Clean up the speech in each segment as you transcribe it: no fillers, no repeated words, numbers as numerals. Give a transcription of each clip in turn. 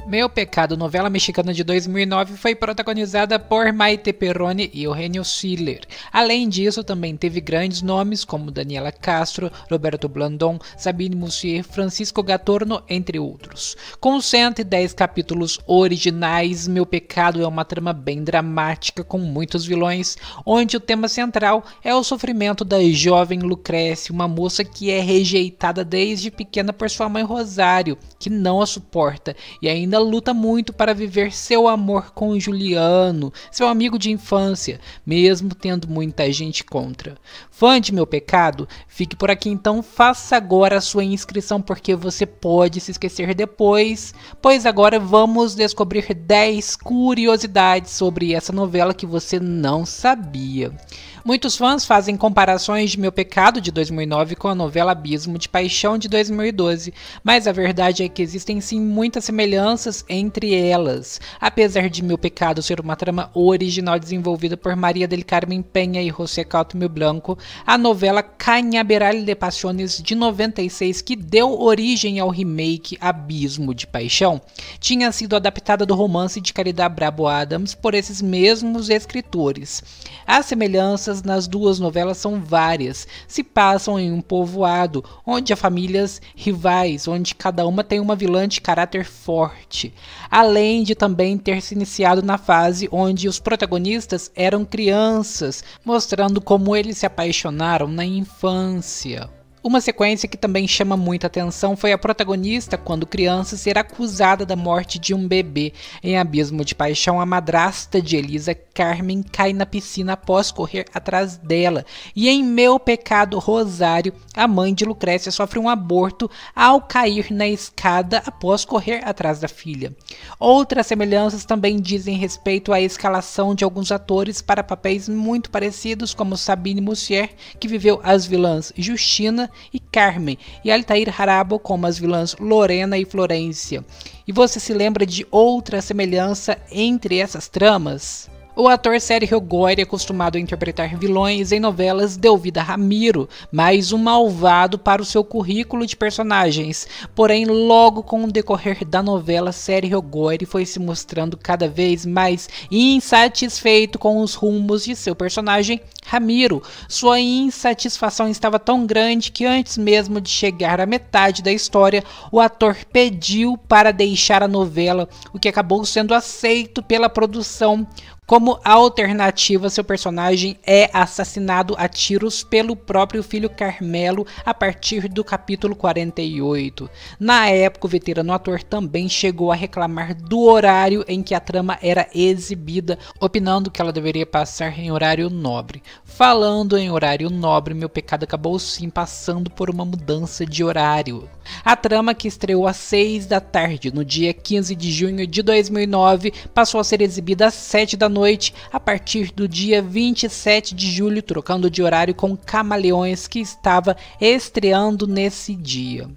Meu Pecado, novela mexicana de 2009, foi protagonizada por Maite Perroni e Eugenio Siller. Além disso, também teve grandes nomes como Daniela Castro, Roberto Blandón, Sabine Musier, Francisco Gatorno, entre outros. Com 110 capítulos originais, Meu Pecado é uma trama bem dramática com muitos vilões, onde o tema central é o sofrimento da jovem Lucrécia, uma moça que é rejeitada desde pequena por sua mãe Rosário, que não a suporta e ainda luta muito para viver seu amor com Juliano, seu amigo de infância, mesmo tendo muita gente contra. Fã de Meu Pecado? Fique por aqui então, faça agora a sua inscrição porque você pode se esquecer depois, pois agora vamos descobrir 10 curiosidades sobre essa novela que você não sabia. Muitos fãs fazem comparações de Meu Pecado de 2009 com a novela Abismo de Paixão de 2012, mas a verdade é que existem sim muitas semelhanças entre elas. Apesar de Meu Pecado ser uma trama original desenvolvida por Maria del Carmen Peña e José Cautemil Blanco, a novela Cañaveral de Pasiones de 96, que deu origem ao remake Abismo de Paixão, tinha sido adaptada do romance de Caridad Bravo Adams por esses mesmos escritores. As semelhanças nas duas novelas são várias, se passam em um povoado, onde há famílias rivais, onde cada uma tem uma vilã de caráter forte, além de também ter se iniciado na fase onde os protagonistas eram crianças, mostrando como eles se apaixonaram na infância. Uma sequência que também chama muita atenção foi a protagonista, quando criança, ser acusada da morte de um bebê. Em Abismo de Paixão, a madrasta de Elisa, Carmen, cai na piscina após correr atrás dela. E em Meu Pecado, Rosário, a mãe de Lucrécia sofre um aborto ao cair na escada após correr atrás da filha. Outras semelhanças também dizem respeito à escalação de alguns atores para papéis muito parecidos, como Sabine Musier, que viveu as vilãs Justina e Carmen, e Altair Jarabo como as vilãs Lorena e Florência. E você se lembra de outra semelhança entre essas tramas? O ator Sérgio Goyri, acostumado a interpretar vilões em novelas, deu vida a Ramiro, mais um malvado para o seu currículo de personagens. Porém, logo com o decorrer da novela, Sérgio Goyri foi se mostrando cada vez mais insatisfeito com os rumos de seu personagem Ramiro. Sua insatisfação estava tão grande que antes mesmo de chegar à metade da história, o ator pediu para deixar a novela, o que acabou sendo aceito pela produção. Como alternativa, seu personagem é assassinado a tiros pelo próprio filho Carmelo a partir do capítulo 48. Na época, o veterano ator também chegou a reclamar do horário em que a trama era exibida, opinando que ela deveria passar em horário nobre. Falando em horário nobre, Meu Pecado acabou sim passando por uma mudança de horário. A trama, que estreou às 6 da tarde no dia 15 de junho de 2009, passou a ser exibida às 7 da noite a partir do dia 27 de julho, trocando de horário com Camaleões, que estava estreando nesse dia.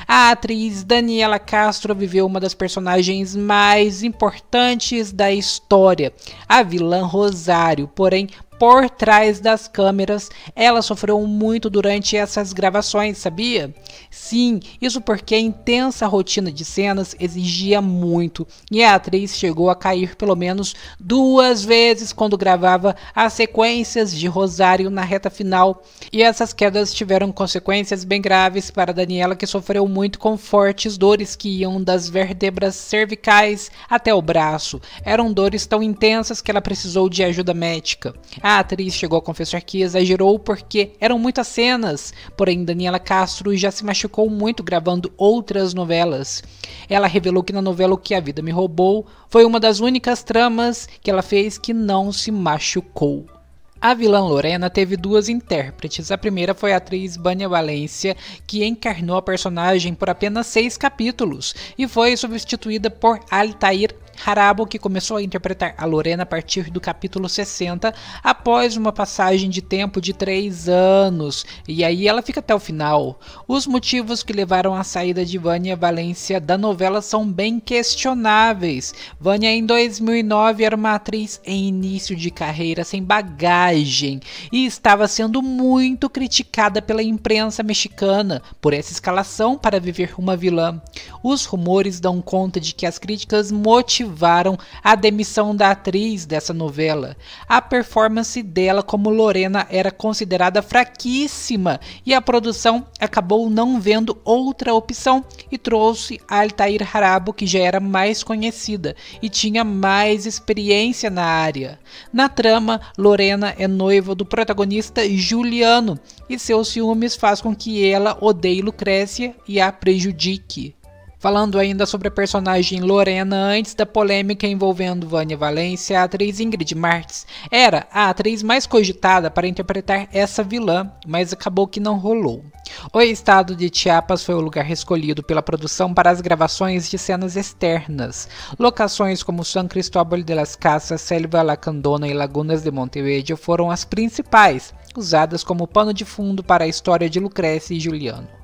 A atriz Daniela Castro viveu uma das personagens mais importantes da história, a vilã Rosário, porém, por trás das câmeras, ela sofreu muito durante essas gravações, sabia? Sim, isso porque a intensa rotina de cenas exigia muito, e a atriz chegou a cair pelo menos 2 vezes quando gravava as sequências de Rosário na reta final, e essas quedas tiveram consequências bem graves para Daniela, que sofreu muito com fortes dores que iam das vértebras cervicais até o braço. Eram dores tão intensas que ela precisou de ajuda médica. A atriz chegou a confessar que exagerou porque eram muitas cenas, porém Daniela Castro já se machucou muito gravando outras novelas. Ela revelou que na novela O Que a Vida Me Roubou foi uma das únicas tramas que ela fez que não se machucou. A vilã Lorena teve 2 intérpretes. A primeira foi a atriz Vânia Valência, que encarnou a personagem por apenas 6 capítulos e foi substituída por Altair Harabo, que começou a interpretar a Lorena a partir do capítulo 60, após uma passagem de tempo de 3 anos, e aí ela fica até o final. Os motivos que levaram à saída de Vânia Valência da novela são bem questionáveis. Vânia em 2009 era uma atriz em início de carreira sem bagagem e estava sendo muito criticada pela imprensa mexicana por essa escalação para viver uma vilã. Os rumores dão conta de que as críticas motivaram a demissão da atriz dessa novela. A performance dela como Lorena era considerada fraquíssima e a produção acabou não vendo outra opção e trouxe Altair Harabo, que já era mais conhecida e tinha mais experiência na área. Na trama, Lorena é noiva do protagonista Juliano e seus ciúmes faz com que ela odeie Lucrécia e a prejudique. Falando ainda sobre a personagem Lorena, antes da polêmica envolvendo Vânia Valência, a atriz Ingrid Martins era a atriz mais cogitada para interpretar essa vilã, mas acabou que não rolou. O estado de Chiapas foi o lugar escolhido pela produção para as gravações de cenas externas. Locações como San Cristóbal de las Casas, Selva Lacandona e Lagunas de Montevideo foram as principais, usadas como pano de fundo para a história de Lucrécia e Juliano.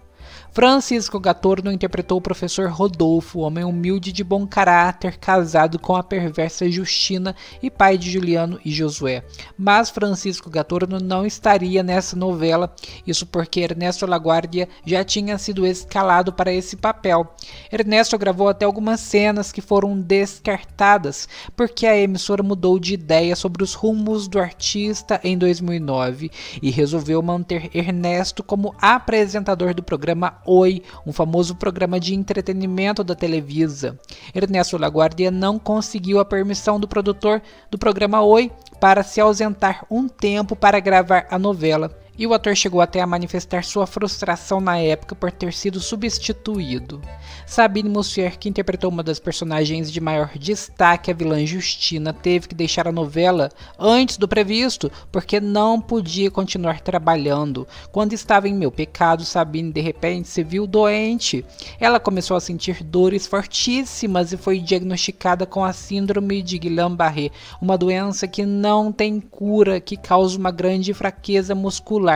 Francisco Gatorno interpretou o professor Rodolfo, homem humilde de bom caráter, casado com a perversa Justina e pai de Juliano e Josué. Mas Francisco Gatorno não estaria nessa novela, isso porque Ernesto LaGuardia já tinha sido escalado para esse papel. Ernesto gravou até algumas cenas que foram descartadas, porque a emissora mudou de ideia sobre os rumos do artista em 2009 e resolveu manter Ernesto como apresentador do programa Oi, um famoso programa de entretenimento da Televisa. Ernesto LaGuardia não conseguiu a permissão do produtor do programa Oi para se ausentar um tempo para gravar a novela, e o ator chegou até a manifestar sua frustração na época por ter sido substituído. Sabine Musier, que interpretou uma das personagens de maior destaque, a vilã Justina, teve que deixar a novela antes do previsto porque não podia continuar trabalhando. Quando estava em Meu Pecado, Sabine de repente se viu doente. Ela começou a sentir dores fortíssimas e foi diagnosticada com a síndrome de Guillain-Barré, uma doença que não tem cura, que causa uma grande fraqueza muscular.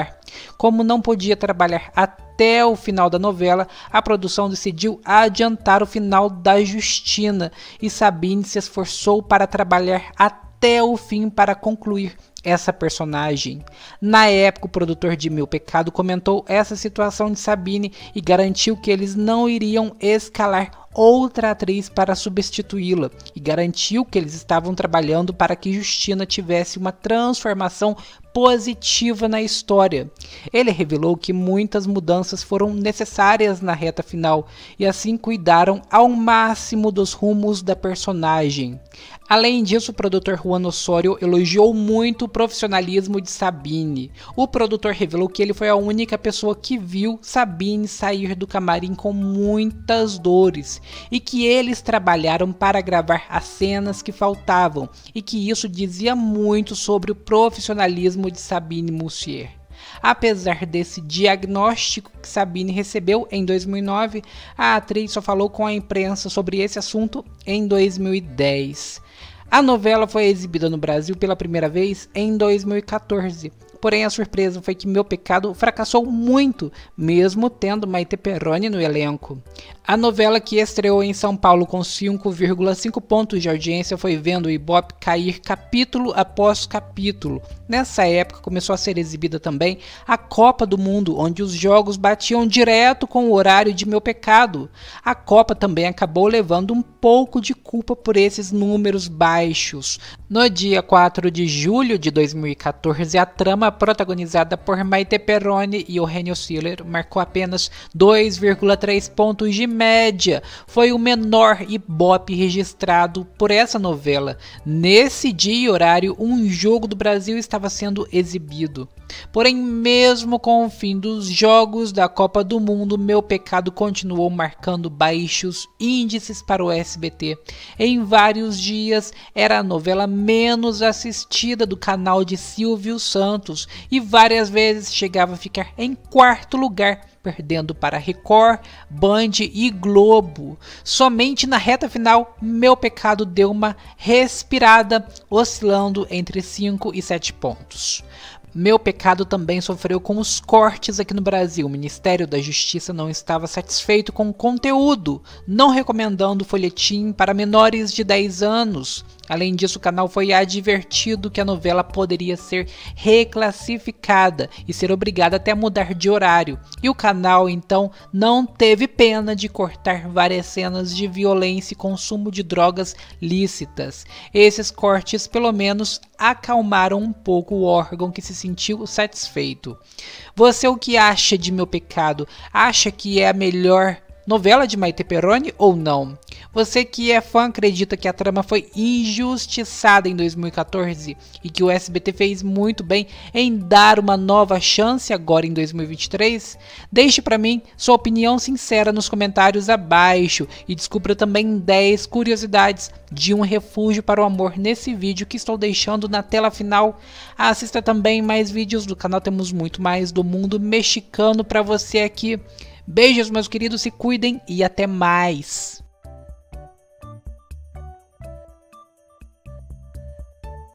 Como não podia trabalhar até o final da novela, a produção decidiu adiantar o final da Justina e Sabine se esforçou para trabalhar até o fim para concluir essa personagem. Na época, o produtor de Meu Pecado comentou essa situação de Sabine e garantiu que eles não iriam escalar outra atriz para substituí-la, e garantiu que eles estavam trabalhando para que Justina tivesse uma transformação positiva na história. Ele revelou que muitas mudanças foram necessárias na reta final e assim cuidaram ao máximo dos rumos da personagem. Além disso, o produtor Juan Osorio elogiou muito o profissionalismo de Sabine. O produtor revelou que ele foi a única pessoa que viu Sabine sair do camarim com muitas dores e que eles trabalharam para gravar as cenas que faltavam e que isso dizia muito sobre o profissionalismo de Sabine Musier. Apesar desse diagnóstico que Sabine recebeu em 2009, a atriz só falou com a imprensa sobre esse assunto em 2010. A novela foi exibida no Brasil pela primeira vez em 2014. Porém, a surpresa foi que Meu Pecado fracassou muito, mesmo tendo Maite Perroni no elenco. A novela, que estreou em São Paulo com 5,5 pontos de audiência, foi vendo o Ibope cair capítulo após capítulo. Nessa época, começou a ser exibida também a Copa do Mundo, onde os jogos batiam direto com o horário de Meu Pecado. A Copa também acabou levando um pouco de culpa por esses números baixos. No dia 4 de julho de 2014, a trama protagonizada por Maite Perroni e Eugênio Siller marcou apenas 2,3 pontos de média. Foi o menor Ibope registrado por essa novela. Nesse dia e horário, um jogo do Brasil estava sendo exibido. Porém, mesmo com o fim dos jogos da Copa do Mundo, Meu Pecado continuou marcando baixos índices para o SBT. Em vários dias, era a novela menos assistida do canal de Silvio Santos, anos e várias vezes chegava a ficar em quarto lugar, perdendo para Record, Band e Globo. Somente na reta final, Meu Pecado deu uma respirada, oscilando entre 5 e 7 pontos. Meu Pecado também sofreu com os cortes aqui no Brasil. O Ministério da Justiça não estava satisfeito com o conteúdo, não recomendando o folhetim para menores de 10 anos. Além disso, o canal foi advertido que a novela poderia ser reclassificada e ser obrigada até a mudar de horário. E o canal, então, não teve pena de cortar várias cenas de violência e consumo de drogas lícitas. Esses cortes, pelo menos, acalmaram um pouco o órgão que se sentiu satisfeito. Você, o que acha de Meu Pecado? Acha que é a melhor novela de Maite Perrone ou não? Você que é fã acredita que a trama foi injustiçada em 2014 e que o SBT fez muito bem em dar uma nova chance agora em 2023? Deixe para mim sua opinião sincera nos comentários abaixo e descubra também 10 curiosidades de Um Refúgio para o Amor nesse vídeo que estou deixando na tela final. Assista também mais vídeos do canal, temos muito mais do mundo mexicano para você aqui. Beijos, meus queridos, se cuidem e até mais!